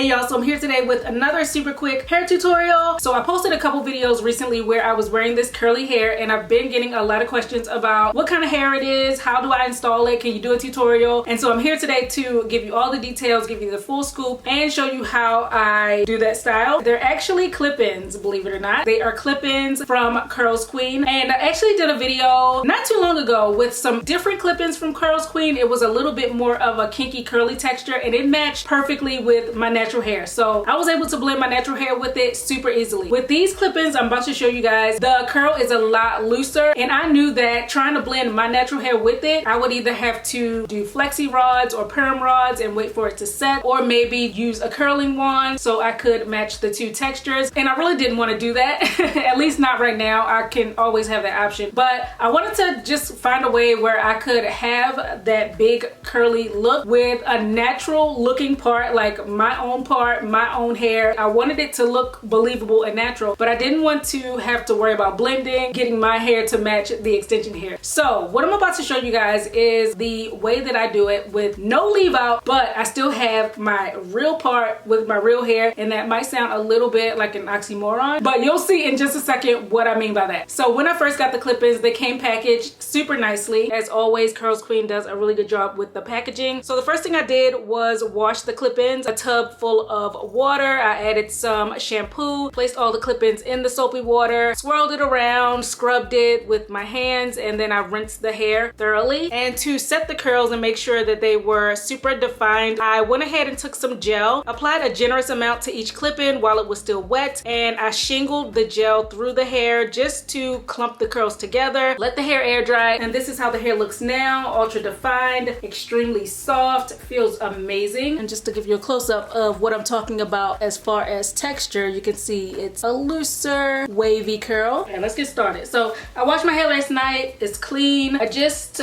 Hey y'all, so I'm here today with another super quick hair tutorial. So I posted a couple videos recently where I was wearing this curly hair, and I've been getting a lot of questions about what kind of hair it is, how do I install it, can you do a tutorial? And so I'm here today to give you all the details, give you the full scoop, and show you how I do that style. They're actually clip-ins, believe it or not. They are clip-ins from Curlsqueen, and I actually did a video not too long ago with some different clip-ins from Curlsqueen. It was a little bit more of a kinky curly texture, and it matched perfectly with my natural hair. So I was able to blend my natural hair with it super easily. With these clip-ins I'm about to show you guys, the curl is a lot looser, and I knew that trying to blend my natural hair with it, I would either have to do flexi rods or perm rods and wait for it to set, or maybe use a curling wand so I could match the two textures, and I really didn't want to do that. At least not right now. I can always have that option, but I wanted to just find a way where I could have that big curly look with a natural looking part, like my own part, my own hair. I wanted it to look believable and natural, but I didn't want to have to worry about blending, getting my hair to match the extension hair. So what I'm about to show you guys is the way that I do it with no leave out, but I still have my real part with my real hair, and that might sound a little bit like an oxymoron, but you'll see in just a second what I mean by that. So when I first got the clip-ins, they came packaged super nicely. As always, Curlsqueen does a really good job with the packaging. So the first thing I did was wash the clip-ins, a tub full of water. I added some shampoo, placed all the clip-ins in the soapy water, swirled it around, scrubbed it with my hands, and then I rinsed the hair thoroughly. And to set the curls and make sure that they were super defined, I went ahead and took some gel, applied a generous amount to each clip-in while it was still wet, and I shingled the gel through the hair just to clump the curls together. Let the hair air dry, and this is how the hair looks now. Ultra defined, extremely soft, feels amazing. And just to give you a close-up of what I'm talking about as far as texture, you can see it's a looser, wavy curl. And let's get started. So I washed my hair last night. It's clean. I just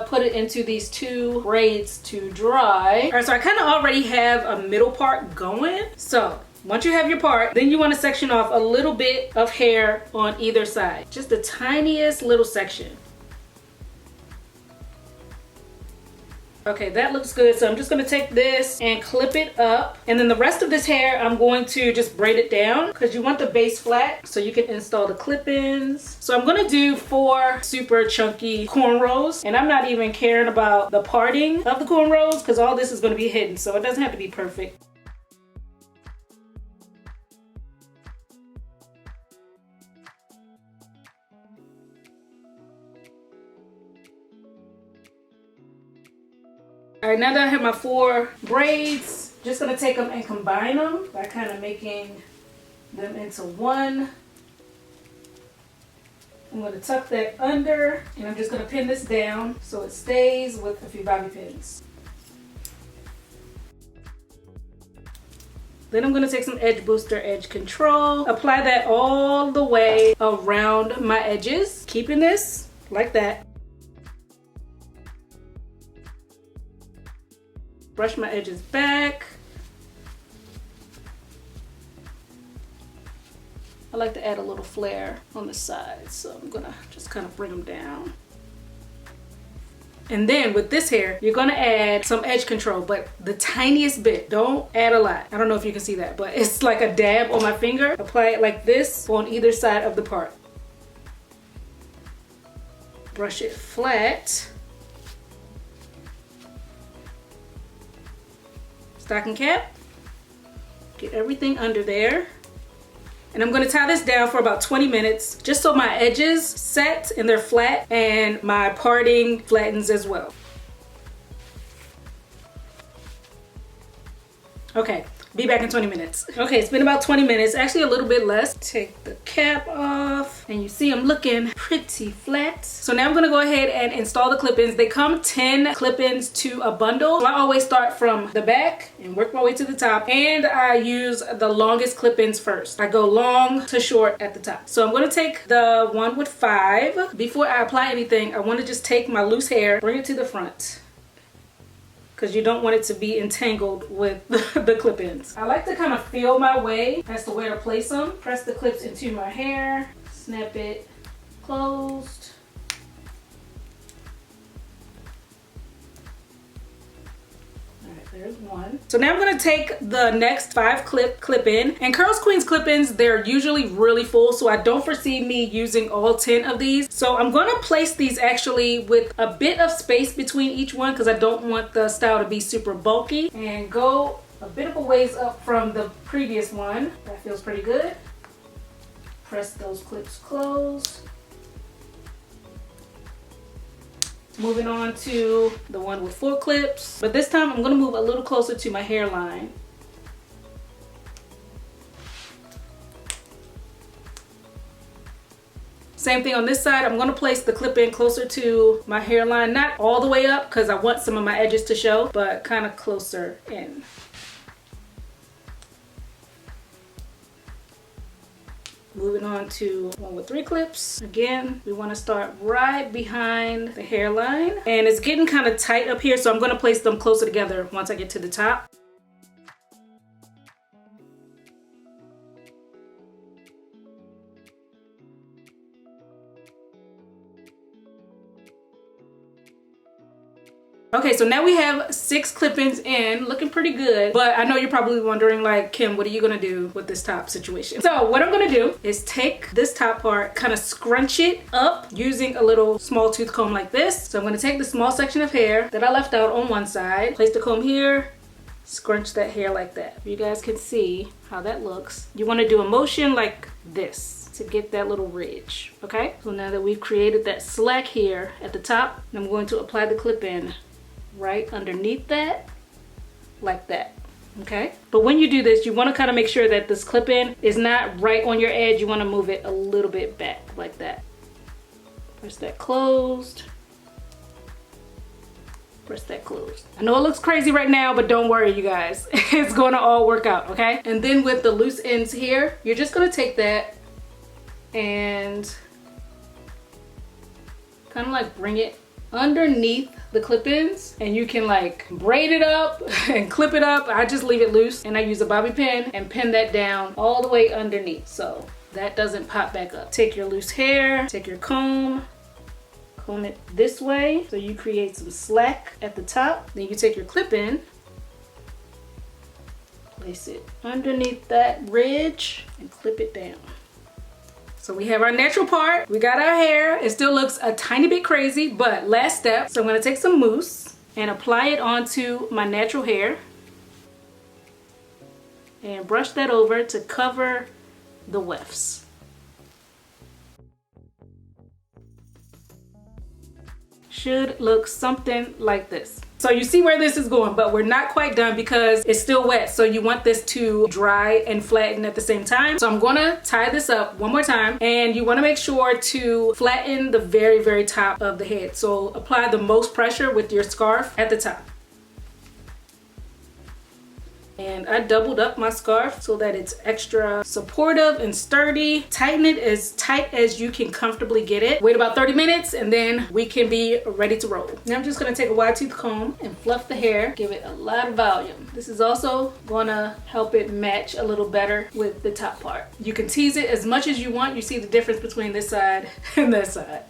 put it into these two braids to dry. All right, so I kind of already have a middle part going. So once you have your part, then you want to section off a little bit of hair on either side. Just the tiniest little section. Okay, that looks good. So I'm just going to take this and clip it up. And then the rest of this hair, I'm going to just braid it down because you want the base flat so you can install the clip-ins. So I'm going to do 4 super chunky cornrows. And I'm not even caring about the parting of the cornrows because all this is going to be hidden. So it doesn't have to be perfect. All right, now that I have my 4 braids, just gonna take them and combine them by kind of making them into one. I'm gonna tuck that under, and I'm just gonna pin this down so it stays with a few bobby pins. Then I'm gonna take some edge booster, edge control, apply that all the way around my edges, keeping this like that. Brush my edges back. I like to add a little flare on the sides, so I'm gonna just kind of bring them down. And then with this hair, you're gonna add some edge control, but the tiniest bit. Don't add a lot. I don't know if you can see that, but it's like a dab on my finger. Apply it like this on either side of the part. Brush it flat. Stocking cap, get everything under there. And I'm gonna tie this down for about 20 minutes just so my edges set and they're flat and my parting flattens as well. Okay, be back in 20 minutes. Okay, it's been about 20 minutes, actually a little bit less. Take the cap off, and you see I'm looking pretty flat. So now I'm gonna go ahead and install the clip-ins. They come 10 clip-ins to a bundle. So I always start from the back and work my way to the top, and I use the longest clip-ins first. I go long to short at the top. So I'm gonna take the one with 5. Before I apply anything, I wanna just take my loose hair, bring it to the front, because you don't want it to be entangled with the clip-ins. I like to kind of feel my way as to where to place them. Press the clips into my hair, snap it closed. All right, There's one. So now I'm gonna take the next 5 clip-in, and Curlsqueen's clip-ins, they're usually really full, so I don't foresee me using all 10 of these. So I'm gonna place these actually with a bit of space between each one because I don't want the style to be super bulky, and go a bit of a ways up from the previous one. That feels pretty good. Press those clips closed. Moving on to the one with 4 clips, but this time I'm gonna move a little closer to my hairline. Same thing on this side. I'm gonna place the clip in closer to my hairline, not all the way up because I want some of my edges to show, but kind of closer in. Moving on to one with 3 clips. Again, we want to start right behind the hairline, and it's getting kind of tight up here, so I'm going to place them closer together once I get to the top. Okay, so now we have 6 clip-ins in, looking pretty good, but I know you're probably wondering, like, Kim, what are you gonna do with this top situation? So what I'm gonna do is take this top part, kind of scrunch it up using a little small tooth comb like this. So I'm gonna take the small section of hair that I left out on one side, place the comb here, scrunch that hair like that. You guys can see how that looks. You wanna do a motion like this to get that little ridge, okay? So now that we've created that slack here at the top, I'm going to apply the clip-in right underneath that, like that, okay? But when you do this, you want to kind of make sure that this clip-in is not right on your edge. You want to move it a little bit back, like that. Press that closed. Press that closed. I know it looks crazy right now, but don't worry, you guys. It's going to all work out, okay? And then with the loose ends here, you're just going to take that and kind of like bring it underneath the clip-ins, and you can like braid it up and clip it up. I just leave it loose, and I use a bobby pin and pin that down all the way underneath so that doesn't pop back up. Take your loose hair, take your comb it this way so you create some slack at the top. Then you take your clip-in, place it underneath that ridge, and clip it down. So we have our natural part, we got our hair. It still looks a tiny bit crazy, but last step. So I'm gonna take some mousse and apply it onto my natural hair and brush that over to cover the wefts. Should look something like this. So you see where this is going, but we're not quite done because it's still wet. So you want this to dry and flatten at the same time. So I'm gonna tie this up one more time, and you wanna make sure to flatten the very, very top of the head. So apply the most pressure with your scarf at the top. And I doubled up my scarf so that it's extra supportive and sturdy. Tighten it as tight as you can comfortably get it. Wait about 30 minutes and then we can be ready to roll. Now I'm just gonna take a wide tooth comb and fluff the hair, give it a lot of volume. This is also gonna help it match a little better with the top part. You can tease it as much as you want. You see the difference between this side and that side.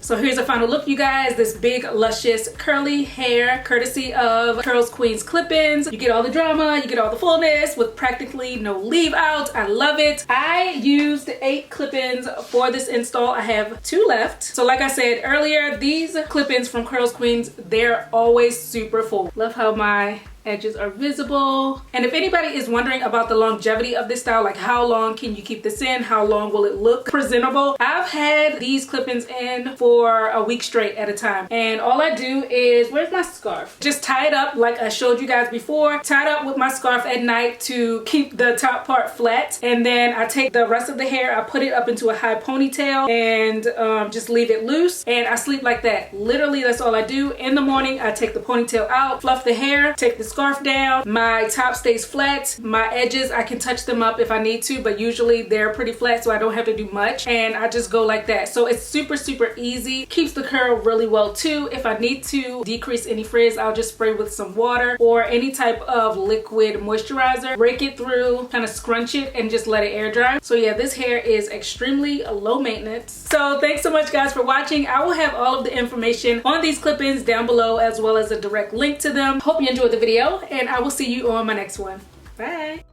So here's a final look, you guys. This big, luscious, curly hair, courtesy of Curlsqueen's clip-ins. You get all the drama, you get all the fullness with practically no leave out. I love it. I used 8 clip-ins for this install. I have 2 left. So like I said earlier, these clip-ins from Curlsqueen's, they're always super full. Love how my edges are visible. And if anybody is wondering about the longevity of this style, like how long can you keep this in, how long will it look presentable, I've had these clip-ins in for a week straight at a time, and all I do is, where's my scarf, just tie it up like I showed you guys before. Tie it up with my scarf at night to keep the top part flat, and then I take the rest of the hair, I put it up into a high ponytail and just leave it loose, and I sleep like that. Literally, that's all I do. In the morning, I take the ponytail out, fluff the hair, take the scarf down. My top stays flat. My edges, I can touch them up if I need to, but usually they're pretty flat, so I don't have to do much, and I just go like that. So it's super easy. Keeps the curl really well too. If I need to decrease any frizz, I'll just spray with some water or any type of liquid moisturizer, rake it through, kind of scrunch it, and just let it air dry. So yeah, this hair is extremely low maintenance. So thanks so much guys for watching. I will have all of the information on these clip-ins down below, as well as a direct link to them. Hope you enjoyed the video, and I will see you on my next one. Bye.